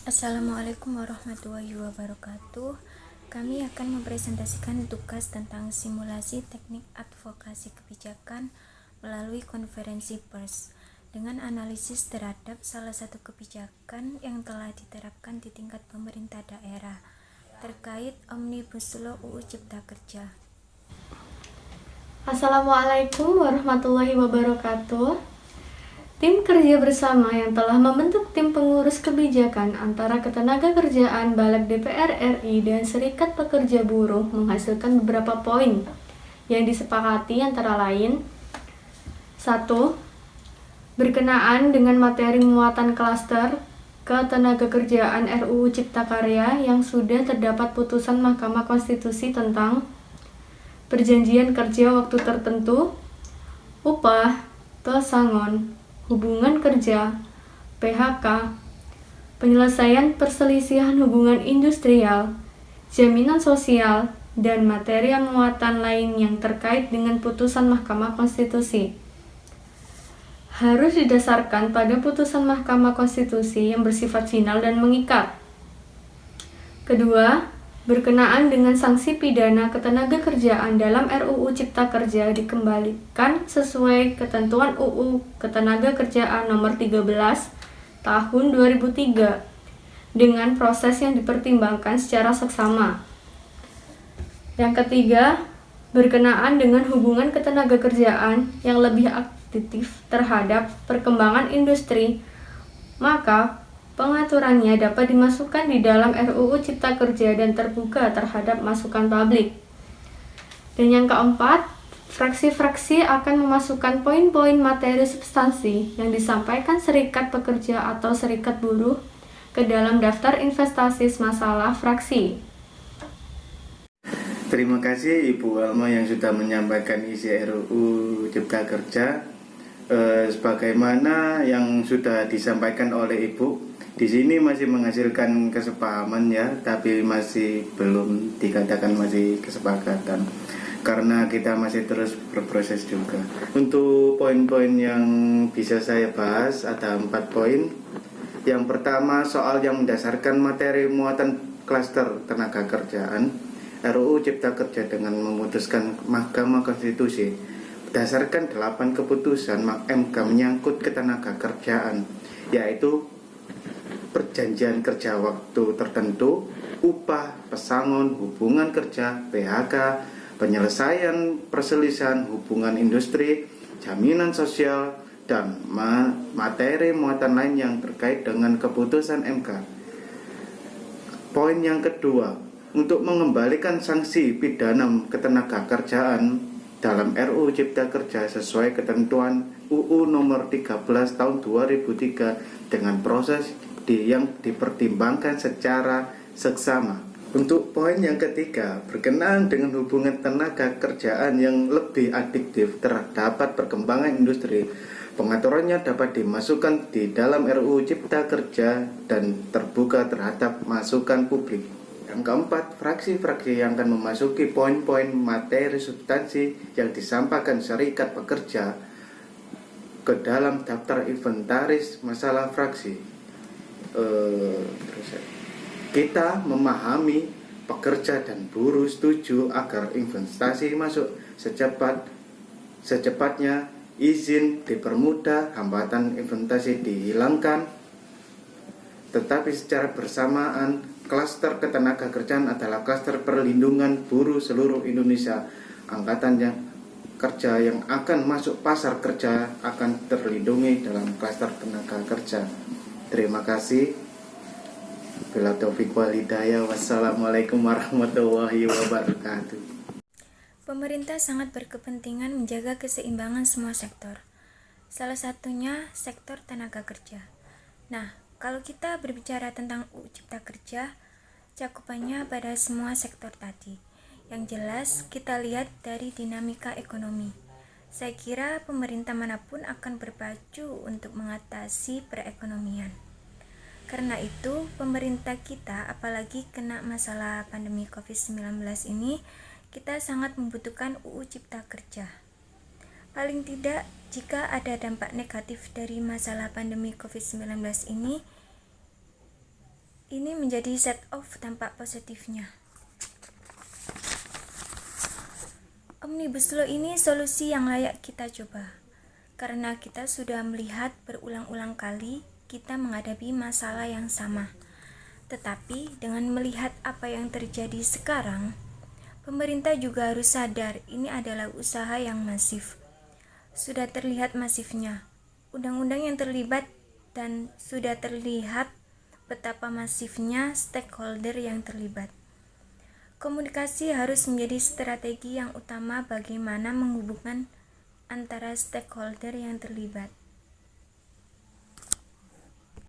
Assalamualaikum warahmatullahi wabarakatuh. Kami akan mempresentasikan tugas tentang simulasi teknik advokasi kebijakan melalui konferensi pers dengan analisis terhadap salah satu kebijakan yang telah diterapkan di tingkat pemerintah daerah terkait Omnibus Law UU Cipta Kerja. Assalamualaikum warahmatullahi wabarakatuh. Tim kerja bersama yang telah membentuk tim pengurus kebijakan antara Ketenagakerjaan Balek DPR RI dan Serikat Pekerja Buruh menghasilkan beberapa poin yang disepakati antara lain 1. Berkenaan dengan materi muatan klaster Ketenagakerjaan RUU Cipta Karya yang sudah terdapat putusan Mahkamah Konstitusi tentang perjanjian kerja waktu tertentu, upah, pesangon, hubungan kerja, PHK, penyelesaian perselisihan hubungan industrial, jaminan sosial, dan materi muatan lain yang terkait dengan putusan Mahkamah Konstitusi. Harus didasarkan pada putusan Mahkamah Konstitusi yang bersifat final dan mengikat. Kedua, berkenaan dengan sanksi pidana ketenagakerjaan dalam RUU Cipta Kerja dikembalikan sesuai ketentuan UU Ketenagakerjaan Nomor 13 Tahun 2003 dengan proses yang dipertimbangkan secara seksama. Yang ketiga, berkenaan dengan hubungan ketenagakerjaan yang lebih aktif terhadap perkembangan industri, maka pengaturannya dapat dimasukkan di dalam RUU Cipta Kerja dan terbuka terhadap masukan publik. Dan yang keempat, fraksi-fraksi akan memasukkan poin-poin materi substansi yang disampaikan serikat pekerja atau serikat buruh ke dalam daftar inventaris masalah fraksi. Terima kasih Ibu Alma yang sudah menyampaikan isi RUU Cipta Kerja. Sebagaimana yang sudah disampaikan oleh Ibu, di sini masih menghasilkan kesepahaman ya, tapi masih belum dikatakan masih kesepakatan karena kita masih terus berproses juga. Untuk poin-poin yang bisa saya bahas ada 4 poin. Yang pertama soal yang mendasarkan materi muatan klaster tenaga kerjaan RUU Cipta Kerja dengan memutuskan Mahkamah Konstitusi berdasarkan 8 keputusan MK menyangkut ketenaga kerjaan, yaitu perjanjian kerja waktu tertentu, upah, pesangon, hubungan kerja, PHK, penyelesaian perselisihan hubungan industri, jaminan sosial, dan materi muatan lain yang terkait dengan keputusan MK. Poin yang kedua, untuk mengembalikan sanksi pidana ketenaga kerjaan dalam RUU Cipta Kerja sesuai ketentuan UU Nomor 13 Tahun 2003 dengan proses yang dipertimbangkan secara seksama. Untuk poin yang ketiga, berkenaan dengan hubungan tenaga kerjaan yang lebih adiktif terdapat perkembangan industri, pengaturannya dapat dimasukkan di dalam RUU Cipta Kerja dan terbuka terhadap masukan publik. Yang keempat, fraksi-fraksi yang akan memasuki poin-poin materi substansi yang disampaikan serikat pekerja ke dalam daftar inventaris masalah fraksi. Kita memahami pekerja dan buruh setuju agar investasi masuk secepatnya, izin dipermudah, hambatan investasi dihilangkan, tetapi secara bersamaan klaster ketenaga kerjaan adalah klaster perlindungan buruh seluruh Indonesia. Angkatan yang kerja yang akan masuk pasar kerja akan terlindungi dalam klaster tenaga kerja. Terima kasih. Bila taufik wal hidayah. Wassalamualaikum warahmatullahi wabarakatuh. Pemerintah sangat berkepentingan menjaga keseimbangan semua sektor. Salah satunya sektor tenaga kerja. Nah, kalau kita berbicara tentang UU Cipta Kerja, cakupannya pada semua sektor tadi. Yang jelas, kita lihat dari dinamika ekonomi. Saya kira pemerintah manapun akan berpacu untuk mengatasi perekonomian. Karena itu, pemerintah kita, apalagi kena masalah pandemi COVID-19 ini, kita sangat membutuhkan UU Cipta Kerja. Paling tidak, jika ada dampak negatif dari masalah pandemi COVID-19 ini, ini menjadi set of dampak positifnya. Omnibus Law ini solusi yang layak kita coba, karena kita sudah melihat berulang-ulang kali kita menghadapi masalah yang sama. Tetapi dengan melihat apa yang terjadi sekarang, pemerintah juga harus sadar ini adalah usaha yang masif. Sudah terlihat masifnya undang-undang yang terlibat dan sudah terlihat betapa masifnya stakeholder yang terlibat. Komunikasi harus menjadi strategi yang utama bagaimana menghubungkan antara stakeholder yang terlibat.